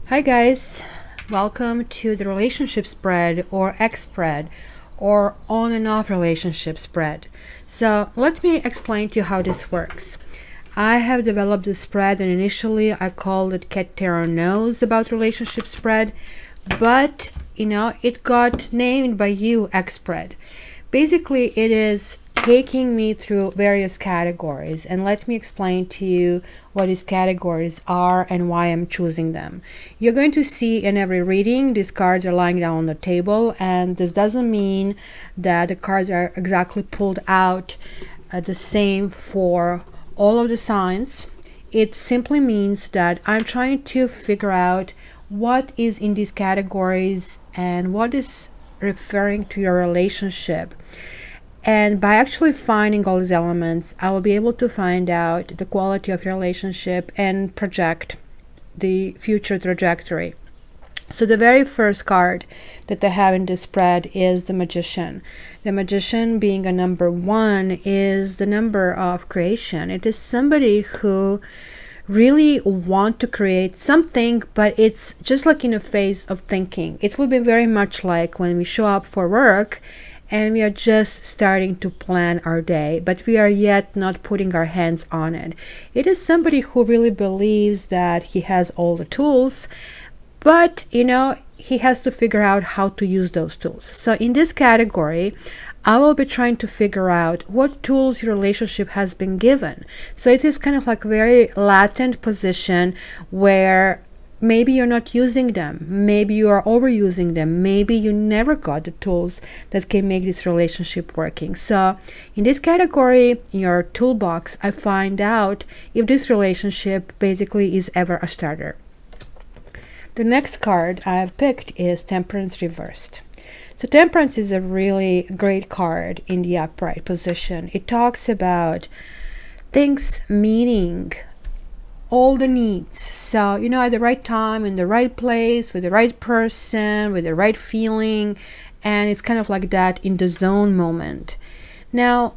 Hi guys, welcome to the relationship spread or X spread or on and off relationship spread. So let me explain to you how this works. I have developed this spread and initially I called it Cat Tarot Knows About Relationship Spread, but it got named by you X spread. Basically it is taking me through various categories, and let me explain to you what these categories are and why I'm choosing them. You're going to see in every reading these cards are lying down on the table, and this doesn't mean that the cards are exactly pulled out the same for all of the signs. It simply means that I'm trying to figure out what is in these categories and what is referring to your relationship. And by actually finding all these elements, I will be able to find out the quality of your relationship and project the future trajectory. So the very first card that I have in this spread is the Magician. The Magician, being a number 1, is the number of creation. It is somebody who really want to create something, but it's just like in a phase of thinking. It would be very much like when we show up for work and we are just starting to plan our day, but we are yet not putting our hands on it. It is somebody who really believes that he has all the tools, but he has to figure out how to use those tools. So in this category, I will be trying to figure out what tools your relationship has been given. So it is kind of like a very latent position where maybe you're not using them, maybe you are overusing them, maybe you never got the tools that can make this relationship working. So in this category, in your toolbox, I find out if this relationship basically is ever a starter. The next card I have picked is Temperance reversed. So Temperance is a really great card in the upright position. It talks about things meeting all the needs. So at the right time, in the right place, with the right person, with the right feeling, and it's kind of like that in the zone moment. Now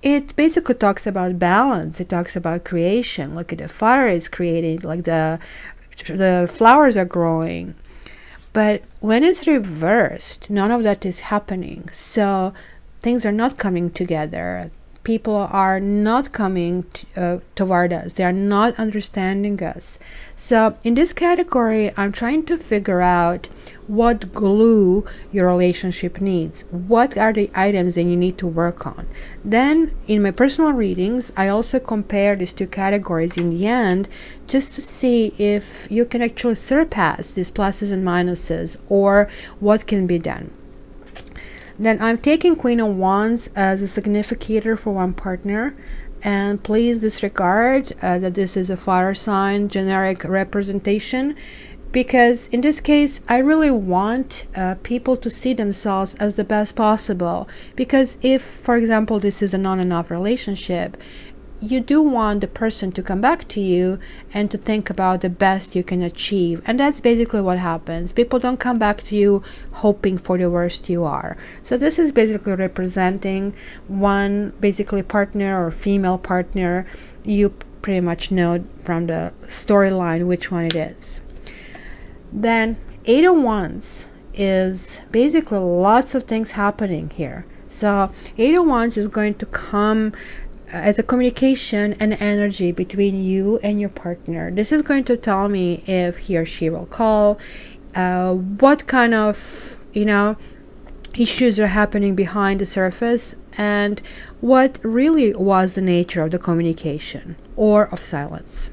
it basically talks about balance. It talks about creation. Look at the fire is creating, like the flowers are growing. But when it's reversed, none of that is happening. So things are not coming together. People are not coming toward us. They are not understanding us. So in this category, I'm trying to figure out what glue your relationship needs. What are the items that you need to work on? Then in my personal readings, I also compare these two categories in the end just to see if you can actually surpass these pluses and minuses or what can be done. Then I'm taking Queen of Wands as a significator for one partner, and please disregard that this is a fire sign generic representation, because in this case I really want people to see themselves as the best possible. Because if, for example, this is an on and off relationship, you do want the person to come back to you and to think about the best you can achieve, and that's basically what happens. People don't come back to you hoping for the worst you are. So this is basically representing one basically partner or female partner. You pretty much know from the storyline which one it is. Then Eight of Wands is basically lots of things happening here. So Eight of Wands is going to come as a communication and energy between you and your partner. This is going to tell me if he or she will call, what kind of issues are happening behind the surface, and what really was the nature of the communication or of silence.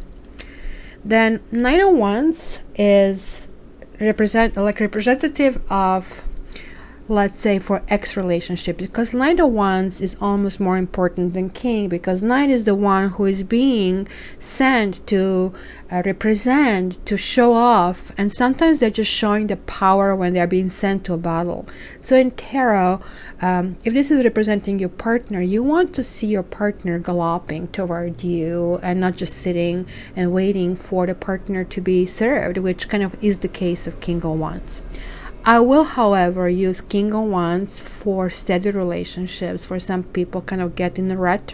Then Nine of Wands is representative of, let's say, for X relationship, because Knight of Wands is almost more important than King, because Knight is the one who is being sent to represent, to show off, and sometimes they're just showing the power when they're being sent to a battle. So in tarot, if this is representing your partner, you want to see your partner galloping toward you and not just sitting and waiting for the partner to be served, which kind of is the case of King of Wands. I will, however, use King of Wands for steady relationships, for some people kind of get in a rut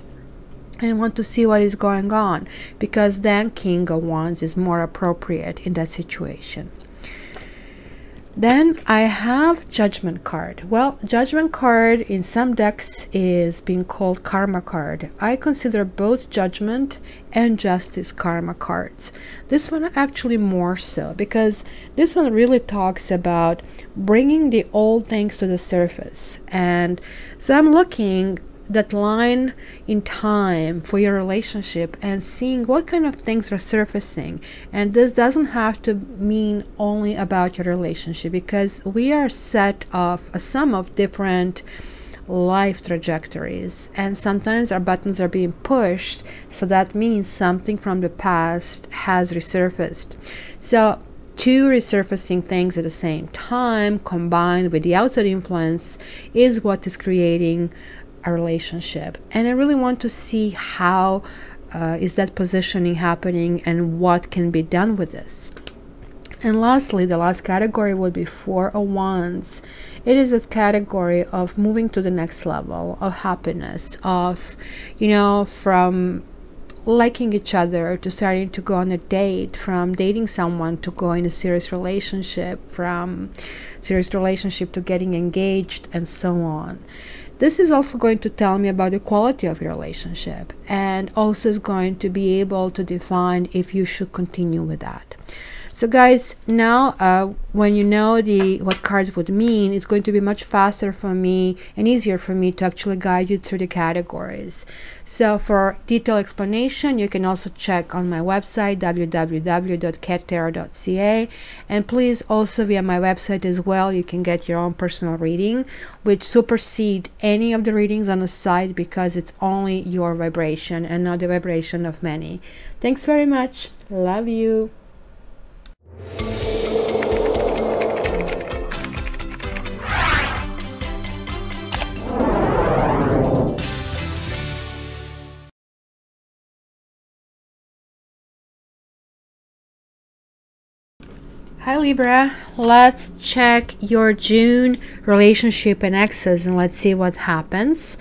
and want to see what is going on, because then King of Wands is more appropriate in that situation. Then I have Judgment card. Well, Judgment card in some decks is being called Karma card. I consider both Judgment and Justice Karma cards. This one actually more so, because this one really talks about bringing the old things to the surface. And so I'm looking that line in time for your relationship and seeing what kind of things are surfacing. And this doesn't have to mean only about your relationship, because we are set of a sum of different life trajectories, and sometimes our buttons are being pushed, so that means something from the past has resurfaced. So two resurfacing things at the same time combined with the outside influence is what is creating a relationship. And I really want to see how is that positioning happening and what can be done with this. And lastly, the last category would be Four of Wands. It is a category of moving to the next level of happiness, of, you know, from liking each other to starting to go on a date, from dating someone to go in a serious relationship, from serious relationship to getting engaged, and so on. This is also going to tell me about the quality of your relationship, and also is going to be able to define if you should continue with that. So guys, now when you know what cards would mean, it's going to be much faster for me and easier for me to actually guide you through the categories. So for detailed explanation, you can also check on my website, www.cattarot.ca, and please also via my website as well, you can get your own personal reading, which supersede any of the readings on the site, because it's only your vibration and not the vibration of many. Thanks very much. Love you. Hi Libra, let's check your June relationship and exes, and let's see what happens.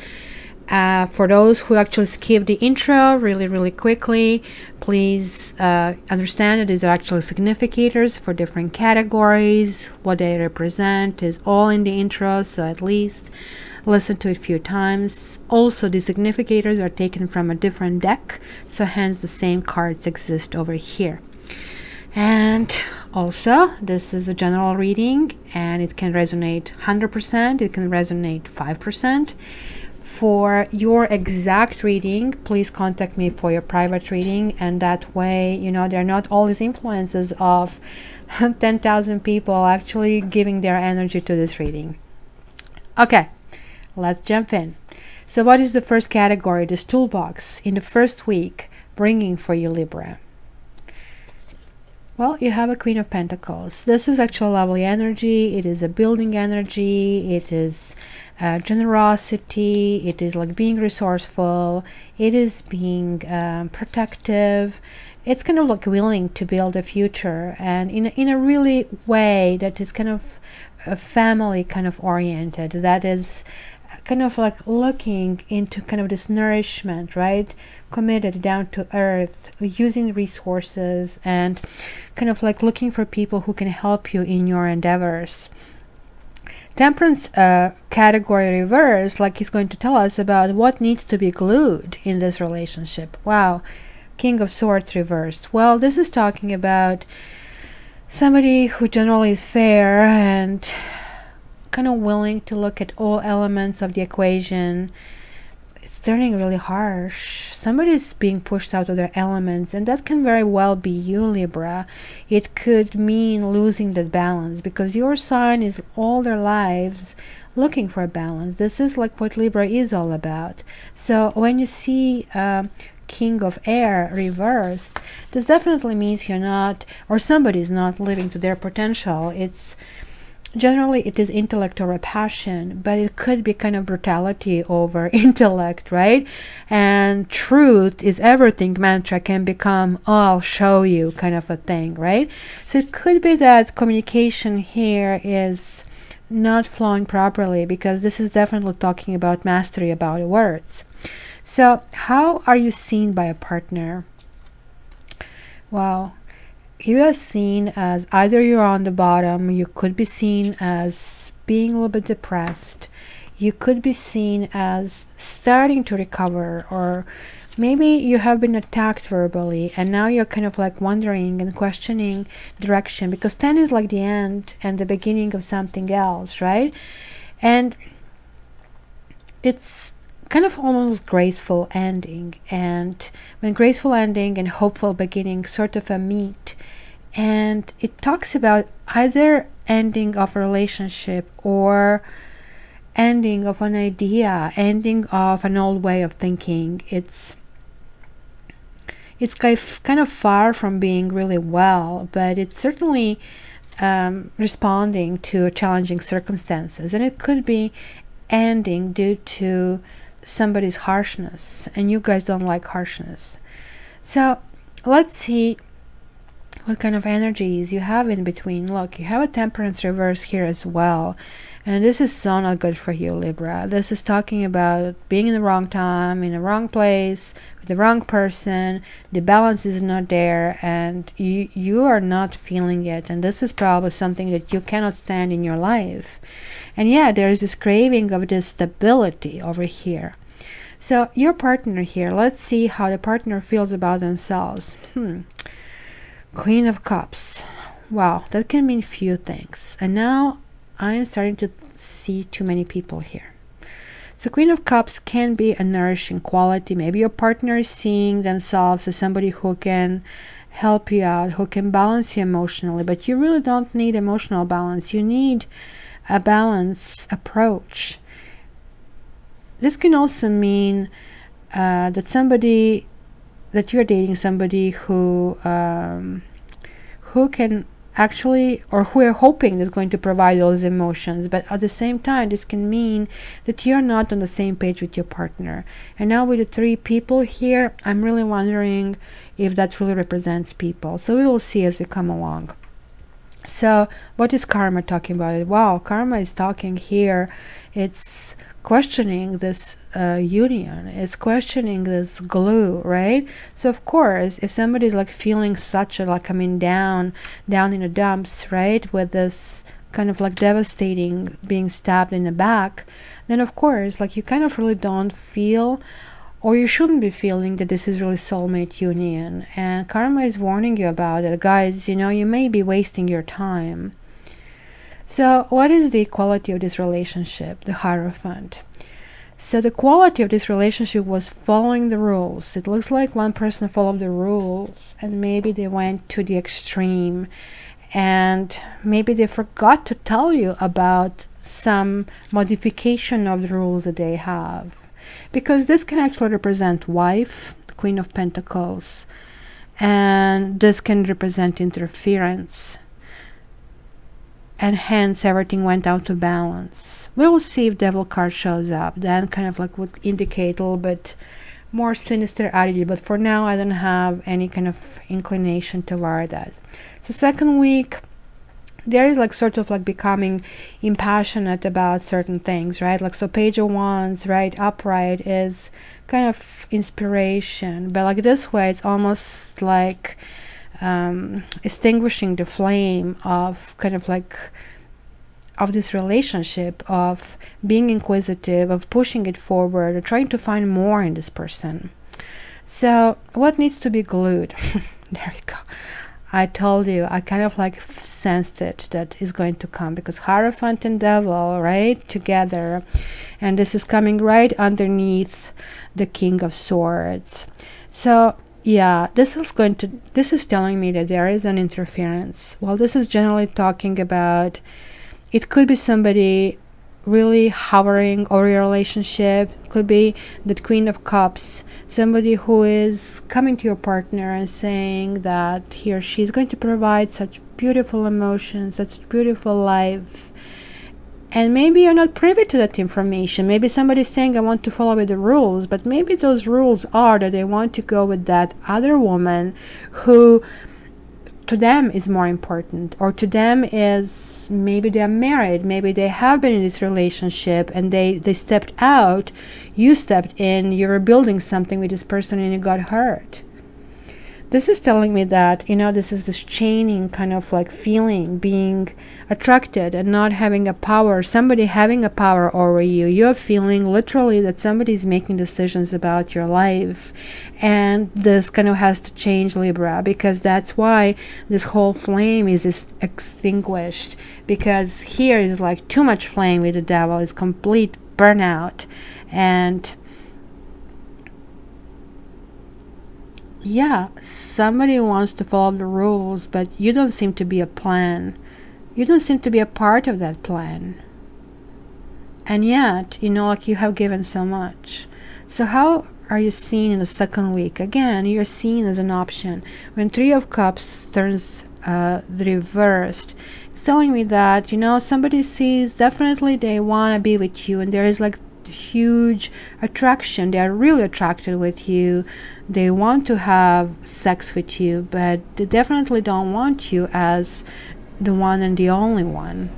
For those who actually skip the intro really quickly, please understand that these are actually significators for different categories. What they represent is all in the intro, so at least listen to it a few times. Also, the significators are taken from a different deck, so hence the same cards exist over here. And also, this is a general reading, and it can resonate 100%, it can resonate 5%. For your exact reading, please contact me for your private reading, and that way, you know, there are not all these influences of 10,000 people actually giving their energy to this reading. Okay, let's jump in. So what is the first category, this toolbox, in the first week bringing for you, Libra? Well, you have a Queen of Pentacles. This is actually lovely energy. It is a building energy. It is generosity. It is like being resourceful. It is being protective. It's kind of like willing to build a future, and in a really way that is kind of a family kind of oriented. That is kind of like looking into kind of this nourishment, right? Committed, down to earth, using resources, and kind of like looking for people who can help you in your endeavors. Temperance category reverse, like he's going to tell us about what needs to be glued in this relationship. Wow. King of Swords reversed. Well, this is talking about somebody who generally is fair and kind of willing to look at all elements of the equation. It's turning really harsh. Somebody's being pushed out of their elements, and that can very well be you, Libra. It could mean losing that balance, because your sign is all their lives looking for a balance. This is like what Libra is all about. So when you see King of Air reversed, this definitely means you're not, or somebody's not living to their potential. It's generally, it is intellect or a passion, but it could be kind of brutality over intellect, right? And truth is everything mantra can become, oh, I'll show you kind of a thing, right? So it could be that communication here is not flowing properly, because this is definitely talking about mastery about words. So how are you seen by a partner? Well, you are seen as either you're on the bottom, you could be seen as being a little bit depressed, you could be seen as starting to recover, or maybe you have been attacked verbally and now you're kind of like wondering and questioning direction, because 10 is like the end and the beginning of something else, right? And it's kind of almost graceful ending, and when graceful ending and hopeful beginning sort of a meet, and it talks about either ending of a relationship or ending of an idea, ending of an old way of thinking. It's kind of far from being really well, but it's certainly responding to challenging circumstances, and it could be ending due to somebody's harshness, and you guys don't like harshness. So let's see what kind of energies you have in between. Look, you have a Temperance reverse here as well, and this is so not good for you, Libra. This is talking about being in the wrong time, in the wrong place, with the wrong person. The balance is not there, and you are not feeling it, and this is probably something that you cannot stand in your life. And yeah, there is this craving of this stability over here. So your partner here, let's see how the partner feels about themselves. Queen of Cups. Wow, that can mean few things. And now I am starting to see too many people here. So Queen of Cups can be a nourishing quality. Maybe your partner is seeing themselves as somebody who can help you out, who can balance you emotionally, but you really don't need emotional balance. You need a balanced approach. This can also mean that you're dating somebody who can actually, or who are hoping is going to provide those emotions, but at the same time this can mean that you're not on the same page with your partner. And now with the 3 people here, I'm really wondering if that really represents people. So we will see as we come along. So what is karma talking about? Wow, karma is talking here, it's questioning this union, it's questioning this glue, right? So of course, if somebody's like feeling such a like, I mean, down in the dumps, right, with this kind of like devastating being stabbed in the back, then of course, like, you kind of really don't feel, or you shouldn't be feeling, that this is really soulmate union. And karma is warning you about it, guys. You know, you may be wasting your time. So what is the quality of this relationship? The Hierophant. So the quality of this relationship was following the rules. It looks like one person followed the rules and maybe they went to the extreme, and maybe they forgot to tell you about some modification of the rules that they have. Because this can actually represent wife, Queen of Pentacles, and this can represent interference, and hence everything went out of balance. We will see if Devil card shows up, then kind of like would indicate a little bit more sinister attitude, but for now I don't have any kind of inclination toward that. So second week, there is like sort of like becoming impassionate about certain things, right? Like, so Page of Wands, right, upright is kind of inspiration, but like this way it's almost like extinguishing the flame of kind of like of this relationship, of being inquisitive, of pushing it forward, or trying to find more in this person. So what needs to be glued? There you go. I told you, I kind of like sensed it, that is going to come, because Hierophant and Devil, right, together, and this is coming right underneath the King of Swords. So yeah, this is telling me that there is an interference. Well, this is generally talking about, it could be somebody really hovering over your relationship. Could be that Queen of Cups, somebody who is coming to your partner and saying that he or she is going to provide such beautiful emotions, such beautiful life, and maybe you're not privy to that information. Maybe somebody's saying, I want to follow with the rules, but maybe those rules are that they want to go with that other woman who to them is more important, or to them is is maybe they're married, maybe they have been in this relationship and they stepped out, you stepped in, you were building something with this person and you got hurt. This is telling me that, you know, this is this chaining kind of like feeling, being attracted and not having a power, somebody having a power over you. You're feeling literally that somebody is making decisions about your life. And this kind of has to change, Libra, because that's why this whole flame is extinguished. Because here is like too much flame with the devil, it's complete burnout. And yeah, somebody wants to follow the rules, but you don't seem to be a plan. You don't seem to be a part of that plan. And yet, you know, like you have given so much. So how are you seen in the second week? Again, you're seen as an option. When Three of Cups turns the reversed, it's telling me that, you know, somebody sees definitely they want to be with you, and there is like huge attraction. They are really attracted with you. They want to have sex with you, but they definitely don't want you as the one and the only one.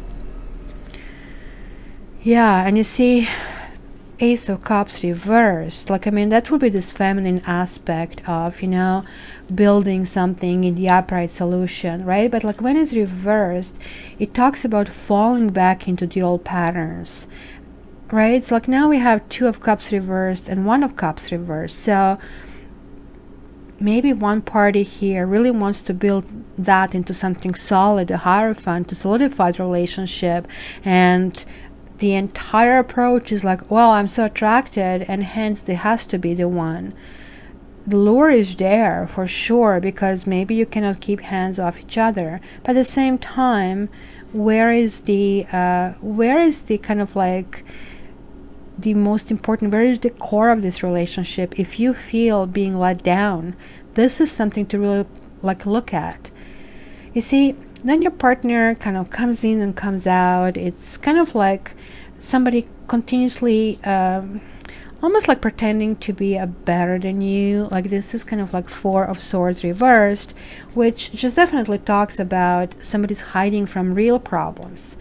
Yeah, and you see Ace of Cups reversed. Like, I mean, that would be this feminine aspect of, you know, building something in the upright solution, right? But like when it's reversed, it talks about falling back into the old patterns, right? So like now we have Two of Cups reversed and One of Cups reversed. So maybe one party here really wants to build that into something solid, a Hierophant, to solidify the relationship. And the entire approach is like, well, I'm so attracted, and hence there has to be the one. The lure is there for sure, because maybe you cannot keep hands off each other. But at the same time, where is the kind of like the most important, where is the core of this relationship? If you feel being let down, this is something to really like look at. You see, then your partner kind of comes in and comes out. It's kind of like somebody continuously almost like pretending to be better than you. Like this is kind of like Four of Swords reversed, which just definitely talks about somebody's hiding from real problems.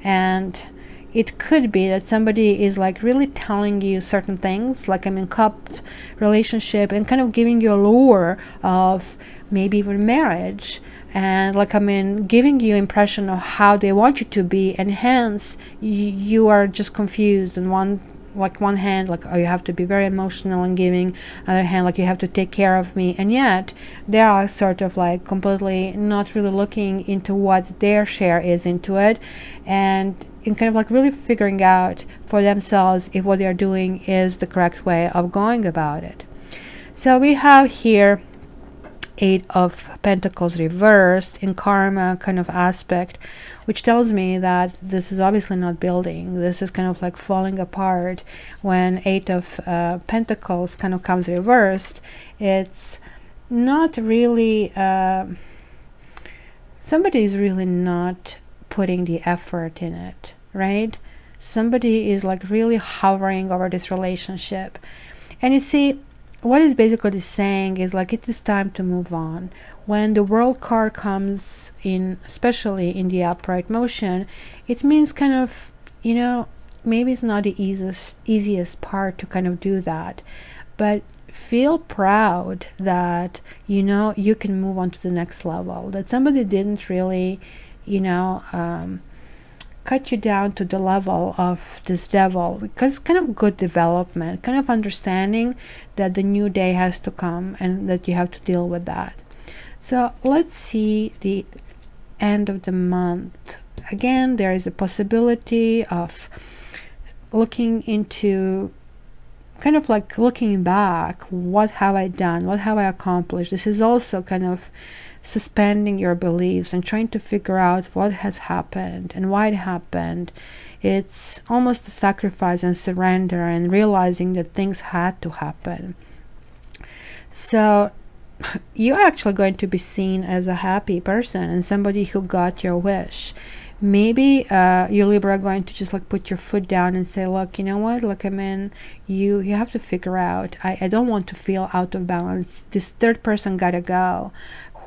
And it could be that somebody is like really telling you certain things, like I'm in cup relationship, and kind of giving you a lure of maybe even marriage, and like I mean giving you impression of how they want you to be, and hence you are just confused. And one hand like, oh, you have to be very emotional and giving, other hand like you have to take care of me, and yet they are sort of like completely not really looking into what their share is into it, and in kind of like really figuring out for themselves if what they're doing is the correct way of going about it. So we have here Eight of Pentacles reversed in karma kind of aspect, which tells me that this is obviously not building. This is kind of like falling apart. When Eight of Pentacles kind of comes reversed, it's not really somebody is really not putting the effort in it, right? Somebody is like really hovering over this relationship. And you see, what is basically saying is like it is time to move on. When the World card comes in, especially in the upright motion, it means kind of, you know, maybe it's not the easiest part to kind of do that, but feel proud that, you know, you can move on to the next level, that somebody didn't really, you know, cut you down to the level of this devil, because kind of good development, kind of understanding that the new day has to come and that you have to deal with that. So let's see the end of the month. Again, there is a possibility of looking into kind of like looking back, what have I done, what have I accomplished. This is also kind of suspending your beliefs and trying to figure out what has happened and why it happened. It's almost a sacrifice and surrender and realizing that things had to happen. So you're actually going to be seen as a happy person and somebody who got your wish. Maybe you Libra are going to just like put your foot down and say, look, you know what, like I mean, you have to figure out, I don't want to feel out of balance. This third person gotta go,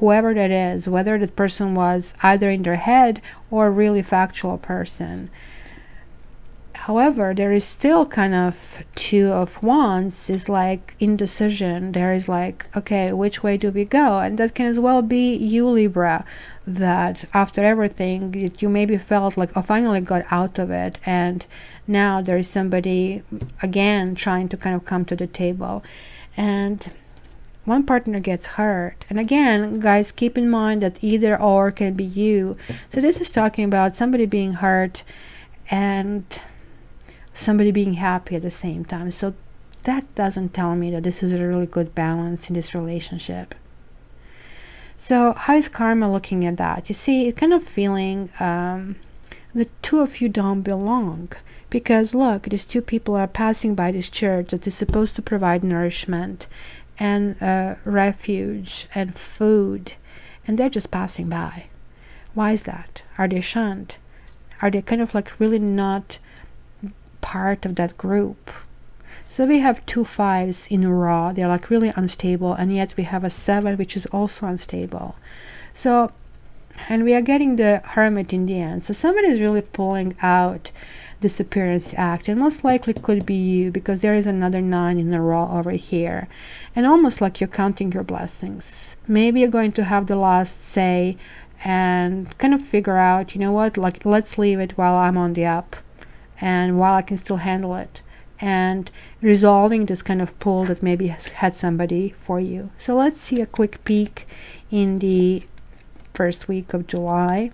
whoever that is, whether that person was either in their head or a really factual person. However, there is still kind of Two of Wands is like indecision. There is like, okay, which way do we go? And that can as well be you, Libra, that after everything you maybe felt like, oh, finally got out of it, and now there is somebody again trying to kind of come to the table, and one partner gets hurt. And again, guys, keep in mind that either or can be you. So this is talking about somebody being hurt and somebody being happy at the same time. So that doesn't tell me that this is a really good balance in this relationship. So how is karma looking at that? You see, it's kind of feeling the two of you don't belong, because look, these two people are passing by this church that is supposed to provide nourishment and refuge and food, and they're just passing by. Why is that? Are they shunned? Are they kind of like really not part of that group? So we have 2 5s in a row. They're like really unstable, and yet we have a 7 which is also unstable. So, and we are getting the Hermit in the end. So somebody is really pulling out disappearance act, and most likely could be you, because there is another 9 in a row over here, and almost like you're counting your blessings. Maybe you're going to have the last say and kind of figure out, you know what, like, let's leave it while I'm on the up and while I can still handle it, and resolving this kind of pull that maybe has had somebody for you. So let's see a quick peek in the first week of July.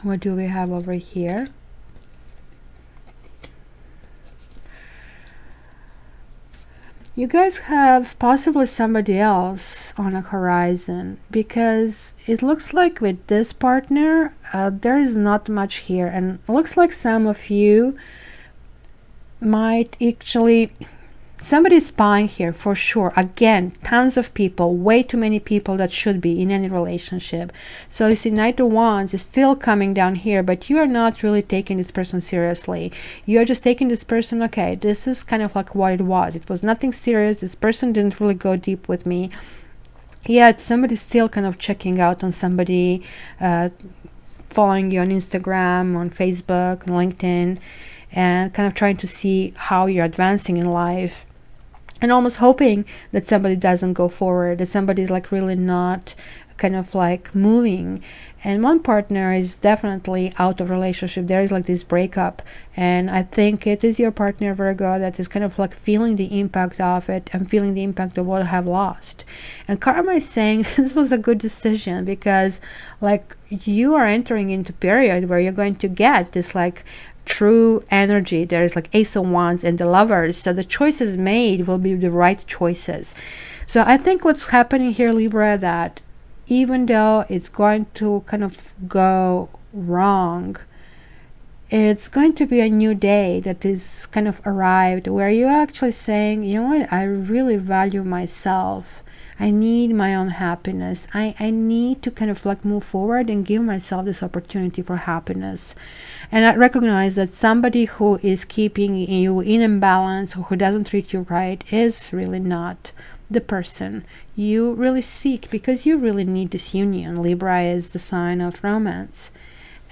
What do we have over here? You guys have possibly somebody else on a horizon, because it looks like with this partner there is not much here, and it looks like some of you might actually, somebody's spying here for sure. Again, tons of people, way too many people that should be in any relationship. So you see, Knight of Wands is still coming down here, but you are not really taking this person seriously. You are just taking this person, okay, this is kind of like what it was. It was nothing serious. This person didn't really go deep with me. Yet somebody's still kind of checking out on somebody, following you on Instagram, on Facebook, on LinkedIn, and kind of trying to see how you're advancing in life, and almost hoping that somebody doesn't go forward, that somebody's like really not kind of like moving. And one partner is definitely out of relationship. There is like this breakup, and I think it is your partner, Virgo, that is kind of like feeling the impact of it and feeling the impact of what I have lost. And karma is saying this was a good decision, because like you are entering into a period where you're going to get this like true energy. There is like Ace of Wands and the Lovers, so the choices made will be the right choices. So I think what's happening here, Libra, that even though it's going to kind of go wrong, it's going to be a new day that is kind of arrived, where you're actually saying, you know what, I really value myself. I need my own happiness. I need to kind of like move forward and give myself this opportunity for happiness. And I recognize that somebody who is keeping you in imbalance, or who doesn't treat you right, is really not the person you really seek, because you really need this union. Libra is the sign of romance,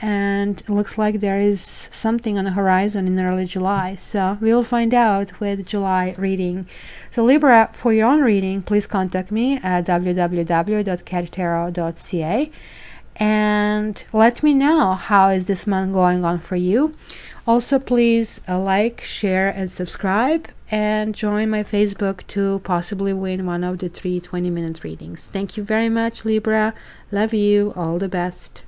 and it looks like there is something on the horizon in early July. So we will find out with July reading. So Libra, for your own reading, please contact me at www.cattarot.ca and let me know how is this month going on for you. Also, please like, share, and subscribe, and join my Facebook to possibly win one of the 3 20-minute readings. Thank you very much, Libra. Love you. All the best.